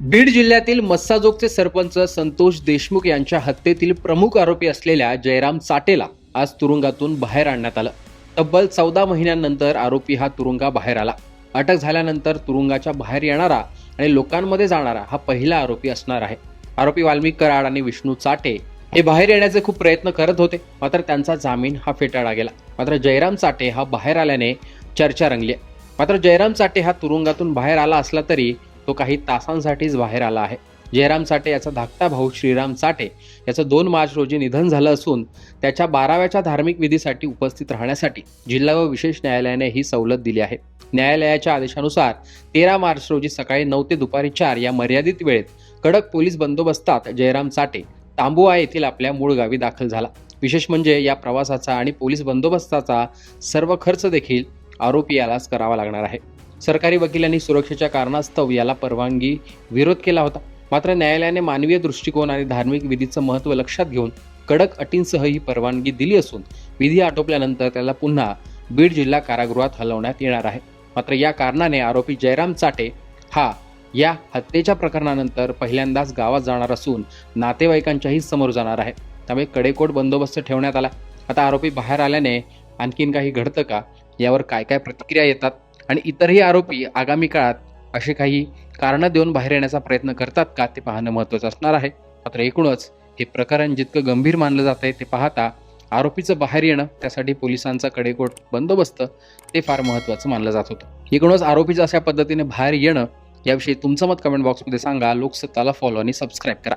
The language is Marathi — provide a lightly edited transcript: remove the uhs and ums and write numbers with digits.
बीड जिल्ह्यातील मस्साजोगचे सरपंच संतोष देशमुख यांच्या हत्येतील प्रमुख आरोपी असलेल्या जयराम चाटेला आज तुरुंगातून बाहेर आणण्यात आलं। तब्बल 14 महिन्यांनंतर आरोपी हा तुरुंगाबाहेर आला। अटक झाल्यानंतर तुरुंगाच्या बाहेर येणारा आणि लोकांमध्ये जाणारा हा पहिला आरोपी असणार आहे। आरोपी वाल्मिक कराड आणि विष्णू चाटे हे बाहेर येण्याचे खूप प्रयत्न करत होते, मात्र त्यांचा जामीन हा फेटाळला गेला। मात्र जयराम चाटे हा बाहेर आल्याने चर्चा रंगली। मात्र जयराम चाटे हा तुरुंगातून बाहेर आला असला तरी तो काही तासांसाठीच बाहेर आला आहे। जयराम चाटे याचा धाकटा भाऊ श्रीराम चाटे याचं 2 मार्च रोजी निधन झालं असून त्याच्या 12व्या धार्मिक विधीसाठी उपस्थित राहण्यासाठी जिल्हा व विशेष न्यायालयाने ही सवलत दिली आहे। न्यायालयाच्या आदेशानुसार 13 मार्च रोजी सकाळी 9 ते दुपारी 4 या मर्यादित वेळेत कडक पोलीस बंदोबस्तात जयराम चाटे तांबुआ येथील आपल्या मूळ गावी दाखल झाला। विशेष म्हणजे या प्रवासाचा आणि पोलीस बंदोबस्ताचा सर्व खर्च देखील आरोपी यालाच करावा लागणार आहे। सरकारी वकिलांनी सुरक्षेच्या कारणास्तव याला परवानगी विरोध केला होता, मात्र न्यायालयाने मानवीय दृष्टिकोन आणि धार्मिक विधीचं महत्त्व लक्षात घेऊन कडक अटींसह ही परवानगी दिली असून विधी आटोपल्यानंतर त्याला पुन्हा बीड जिल्हा कारागृहात हलवण्यात येणार आहे। मात्र या कारणाने आरोपी जयराम चाटे हा या हत्येच्या प्रकरणानंतर पहिल्यांदाच गावात जाणार असून नातेवाईकांच्याही समोर जाणार आहे। त्यामुळे कडेकोट बंदोबस्त ठेवण्यात आला। आता आरोपी बाहेर आल्याने आणखीन काही घडतं का, यावर काय काय प्रतिक्रिया येतात आणि इतरही आरोपी आगामी काळात असे काही कारणं देऊन बाहेर येण्याचा प्रयत्न करतात का, ते पाहणं महत्त्वाचं असणार आहे। मात्र एकूणच हे प्रकरण जितकं गंभीर मानलं जात आहे ते पाहता आरोपीचं बाहेर येणं, त्यासाठी पोलिसांचा कडेकोट बंदोबस्त ते फार महत्त्वाचं मानलं जात होतं। एकूणच आरोपीचं अशा पद्धतीने बाहेर येणं याविषयी तुमचं मत कमेंट बॉक्समध्ये सांगा। लोकसत्ताला फॉलो आणि सबस्क्राईब करा।